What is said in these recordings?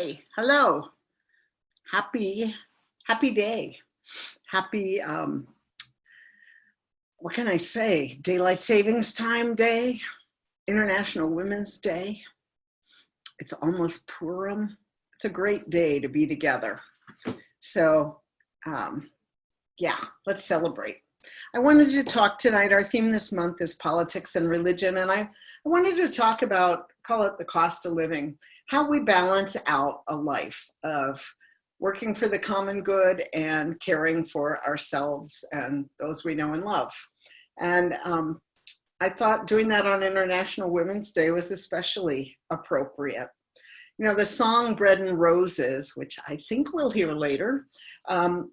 Hi, hello. Happy, happy day. Happy, what can I say? Daylight Savings Time Day, International Women's Day. It's almost Purim. It's a great day to be together. So, yeah, let's celebrate. I wanted to talk tonight. Our theme this month is politics and religion, and I wanted to talk about, call it the cost of living, how we balance out a life of working for the common good and caring for ourselves and those we know and love. And I thought doing that on International Women's Day was especially appropriate. You know, the song Bread and Roses, which I think we'll hear later,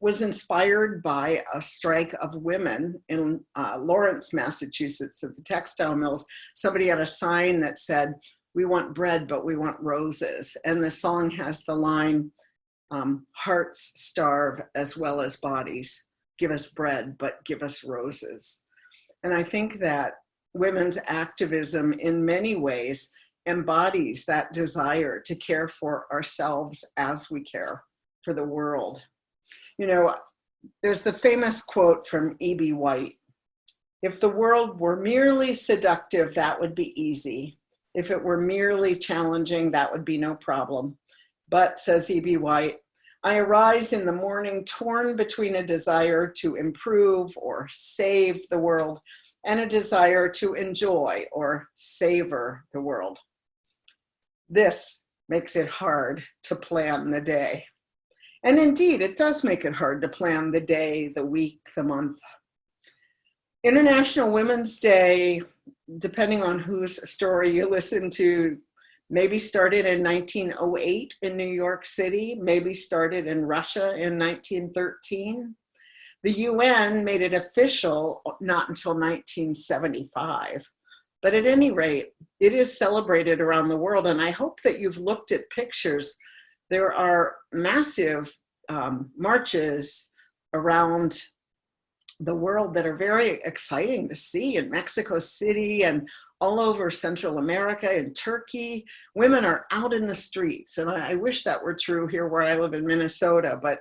was inspired by a strike of women in Lawrence, Massachusetts at the textile mills. Somebody had a sign that said, "We want bread, but we want roses." And the song has the line, "Hearts starve as well as bodies. Give us bread, but give us roses." And I think that women's activism in many ways embodies that desire to care for ourselves as we care for the world. You know, there's the famous quote from E.B. White: "If the world were merely seductive, that would be easy. If it were merely challenging, that would be no problem. But," says E.B. White, "I arise in the morning torn between a desire to improve or save the world and a desire to enjoy or savor the world. This makes it hard to plan the day." And indeed, it does make it hard to plan the day, the week, the month. International Women's Day, depending on whose story you listen to, maybe started in 1908 in New York City, maybe started in Russia in 1913. The UN made it official not until 1975. But at any rate, it is celebrated around the world, and I hope that you've looked at pictures. There are massive marches around the world that are very exciting to see in Mexico City and all over Central America and Turkey. Women are out in the streets, and I wish that were true here where I live in Minnesota, but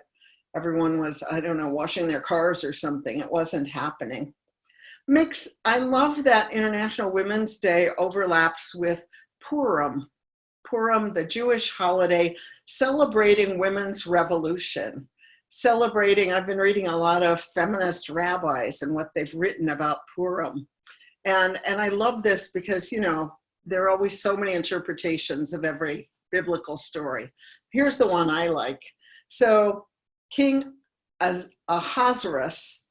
everyone was, I don't know, washing their cars or something. It wasn't happening. I love that International Women's Day overlaps with Purim. Purim, the Jewish holiday celebrating women's revolution. I've been reading a lot of feminist rabbis and what they've written about Purim. And I love this because, you know, there are always so many interpretations of every biblical story. Here's the one I like. So King Ahasuerus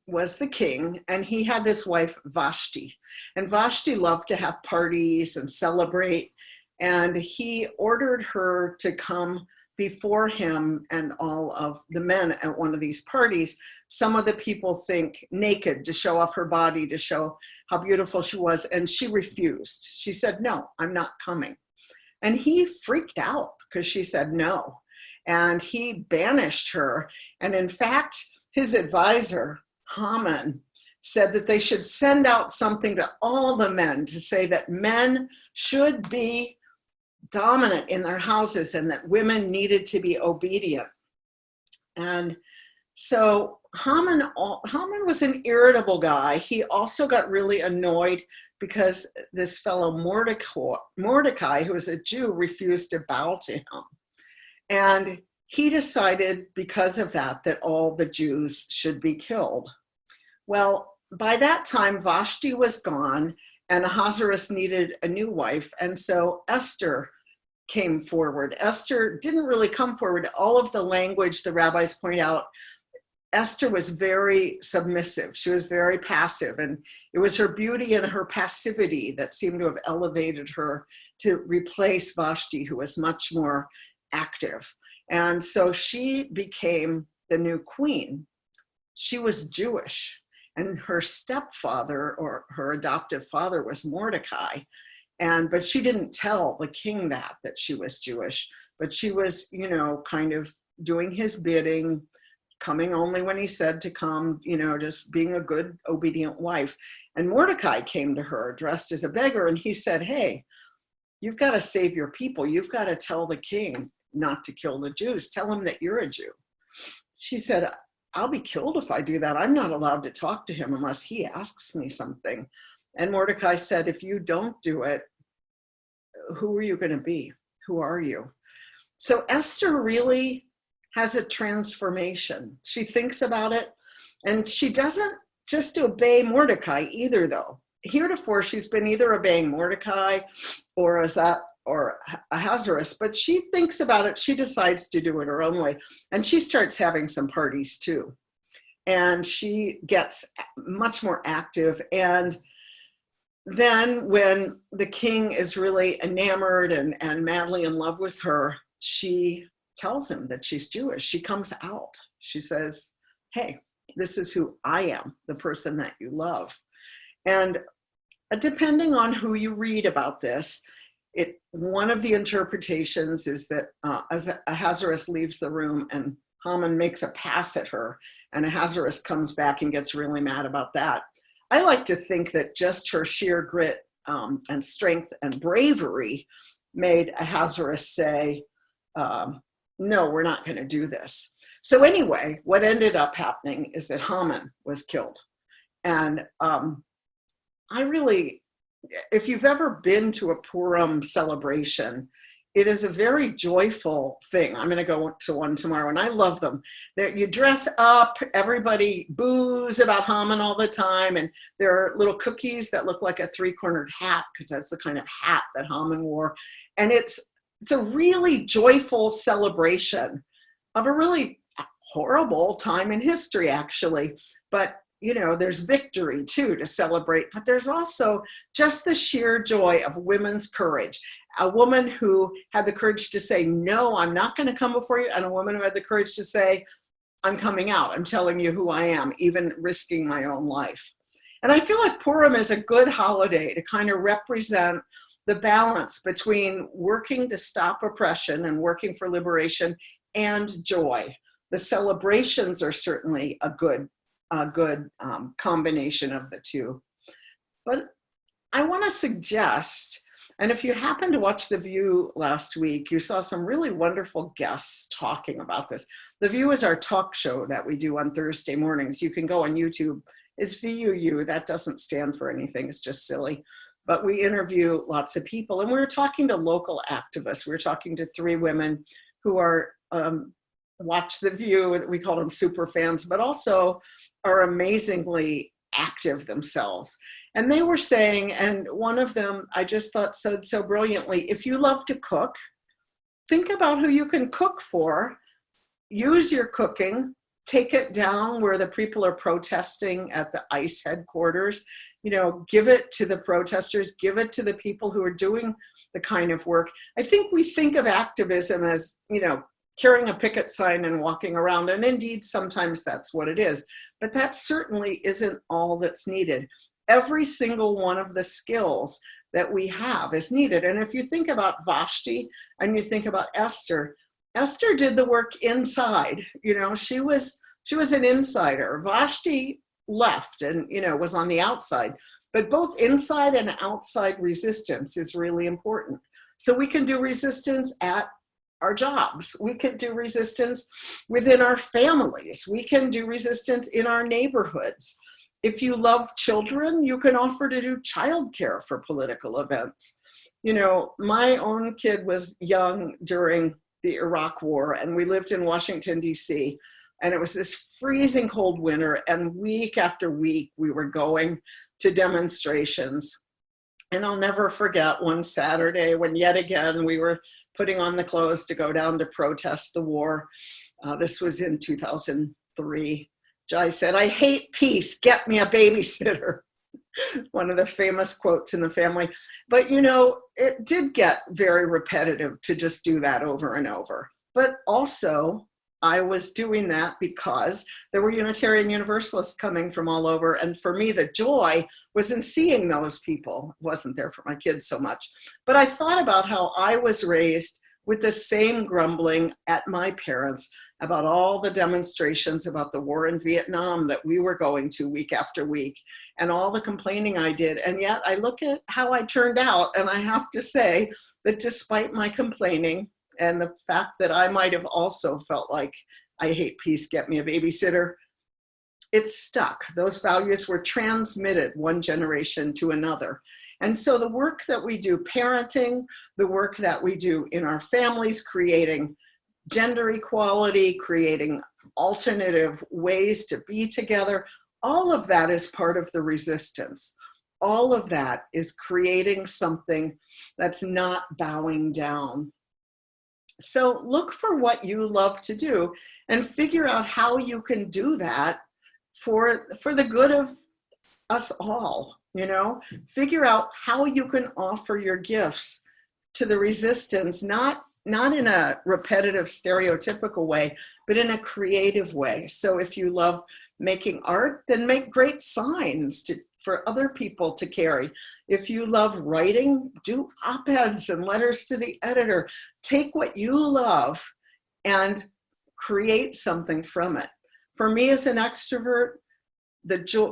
was the king, and he had this wife Vashti. And Vashti loved to have parties and celebrate, and he ordered her to come before him and all of the men at one of these parties. Some of the people think naked to show off her body, to show how beautiful she was, and she refused. She said, "No, I'm not coming." And he freaked out because she said no, and he banished her. And in fact, his advisor, Haman, said that they should send out something to all the men to say that men should be dominant in their houses and that women needed to be obedient. And so Haman was an irritable guy. He also got really annoyed because this fellow Mordecai, who was a Jew, refused to bow to him. And he decided because of that all the Jews should be killed. Well, by that time, Vashti was gone and Ahasuerus needed a new wife. And so Esther came forward. Esther didn't really come forward. All of the language, the rabbis point out, Esther was very submissive. She was very passive. And it was her beauty and her passivity that seemed to have elevated her to replace Vashti, who was much more active. And so she became the new queen. She was Jewish, and her stepfather or her adoptive father was Mordecai. But she didn't tell the king that she was Jewish, but she was, you know, kind of doing his bidding, coming only when he said to come, you know, just being a good, obedient wife. And Mordecai came to her dressed as a beggar, and he said, "Hey, you've got to save your people. You've got to tell the king not to kill the Jews. Tell him that you're a Jew. She said, I'll be killed if I do that. I'm not allowed to talk to him unless he asks me something. And Mordecai said, if you don't do it, who are you going to be? Who are you? So Esther really has a transformation. She thinks about it, and she doesn't just obey Mordecai either, though. Heretofore, she's been either obeying Mordecai or Ahasuerus, but she thinks about it. She decides to do it her own way, and she starts having some parties too. And she gets much more active. And then when the king is really enamored and madly in love with her, she tells him that she's Jewish. She comes out. She says, hey, this is who I am, the person that you love. And depending on who you read about this, one of the interpretations is that as Ahasuerus leaves the room and Haman makes a pass at her, and Ahasuerus comes back and gets really mad about that. I like to think that just her sheer grit and strength and bravery made Ahasuerus say, no, we're not going to do this. So anyway, what ended up happening is that Haman was killed. And if you've ever been to a Purim celebration, it is a very joyful thing. I'm going to go to one tomorrow, and I love them. You dress up, everybody boos about Haman all the time, and there are little cookies that look like a three-cornered hat, because that's the kind of hat that Haman wore. And it's a really joyful celebration of a really horrible time in history, actually. But there's victory too to celebrate, but there's also just the sheer joy of women's courage. A woman who had the courage to say, no, I'm not going to come before you. And a woman who had the courage to say, I'm coming out. I'm telling you who I am, even risking my own life. And I feel like Purim is a good holiday to kind of represent the balance between working to stop oppression and working for liberation and joy. The celebrations are certainly a good combination of the two. But I want to suggest, and if you happened to watch The View last week, you saw some really wonderful guests talking about this. The View is our talk show that we do on Thursday mornings. You can go on YouTube. It's VUU. That doesn't stand for anything. It's just silly. But we interview lots of people, and we were talking to local activists. We were talking to 3 women who are watch The View. We call them super fans, but also are amazingly active themselves. And they were saying, and one of them I just thought said so brilliantly, if you love to cook, think about who you can cook for, use your cooking, take it down where the people are protesting at the ICE headquarters, give it to the protesters, give it to the people who are doing the kind of work. I think we think of activism as, carrying a picket sign and walking around, and indeed sometimes that's what it is, but that certainly isn't all that's needed. Every single one of the skills that we have is needed. And if you think about Vashti and you think about Esther, Esther did the work inside. She was an insider. Vashti left and was on the outside, but both inside and outside resistance is really important. So we can do resistance at our jobs. We can do resistance within our families. We can do resistance in our neighborhoods. If you love children, you can offer to do childcare for political events. My own kid was young during the Iraq War, and we lived in Washington, D.C., and it was this freezing cold winter, and week after week we were going to demonstrations. And I'll never forget one Saturday when yet again we were putting on the clothes to go down to protest the war. This was in 2003. Jai said, I hate peace, get me a babysitter. One of the famous quotes in the family. But it did get very repetitive to just do that over and over. But also, I was doing that because there were Unitarian Universalists coming from all over. And for me, the joy was in seeing those people. It wasn't there for my kids so much. But I thought about how I was raised with the same grumbling at my parents. about all the demonstrations about the war in Vietnam that we were going to week after week, and all the complaining I did. And yet I look at how I turned out, and I have to say that despite my complaining and the fact that I might have also felt like, I hate peace, get me a babysitter, it stuck. Those values were transmitted one generation to another. And so the work that we do, parenting, the work that we do in our families, creating gender equality, creating alternative ways to be together, all of that is part of the resistance. All of that is creating something that's not bowing down. So look for what you love to do and figure out how you can do that for the good of us all, you know? Figure out how you can offer your gifts to the resistance, not in a repetitive, stereotypical way, but in a creative way. So if you love making art, then make great signs for other people to carry. If you love writing, do op-eds and letters to the editor. Take what you love and create something from it. For me as an extrovert,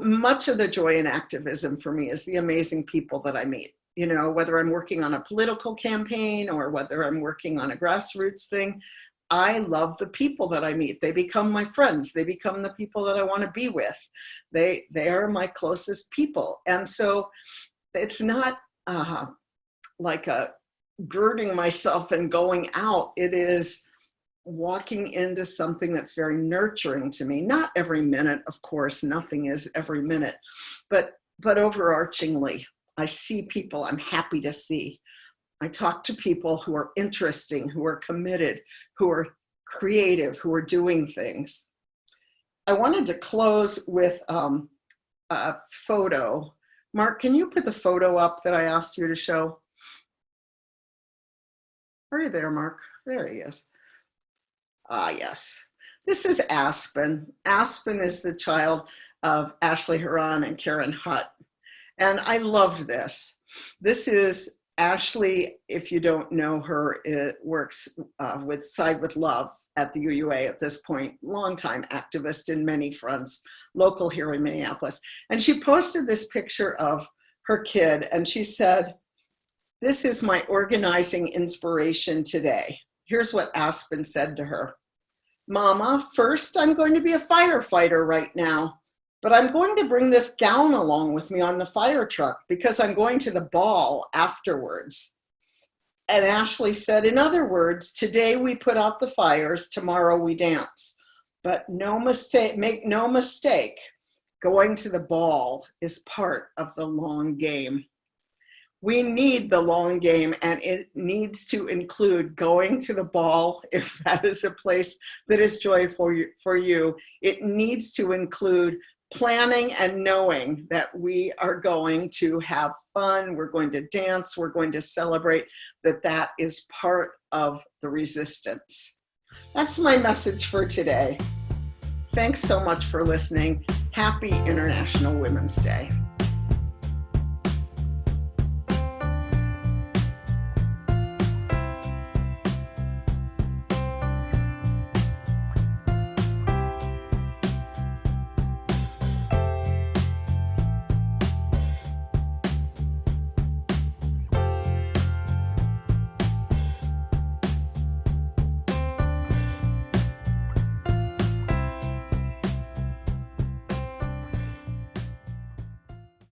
much of the joy in activism for me is the amazing people that I meet. You know, whether I'm working on a political campaign or whether I'm working on a grassroots thing, I love the people that I meet. They become my friends. They become the people that I want to be with. They are my closest people. And so it's not like girding myself and going out. It is walking into something that's very nurturing to me. Not every minute, of course, nothing is every minute, but overarchingly, I see people I'm happy to see. I talk to people who are interesting, who are committed, who are creative, who are doing things. I wanted to close with a photo. Mark, can you put the photo up that I asked you to show? Are you there, Mark? There he is. Ah, yes. This is Aspen. Aspen is the child of Ashley Huron and Karen Hutt. And I loved this. This is Ashley, if you don't know her, works with Side with Love at the UUA at this point, longtime activist in many fronts, local here in Minneapolis. And she posted this picture of her kid and she said, "This is my organizing inspiration today." Here's what Aspen said to her. "Mama, first I'm going to be a firefighter right now. But I'm going to bring this gown along with me on the fire truck because I'm going to the ball afterwards." And Ashley said, "In other words, today we put out the fires, tomorrow we dance. But no mistake, make no mistake, going to the ball is part of the long game." We need the long game, and it needs to include going to the ball if that is a place that is joyful for you. It needs to include planning and knowing that we are going to have fun, we're going to dance, we're going to celebrate, that is part of the resistance. That's my message for today. Thanks so much for listening. Happy International Women's Day.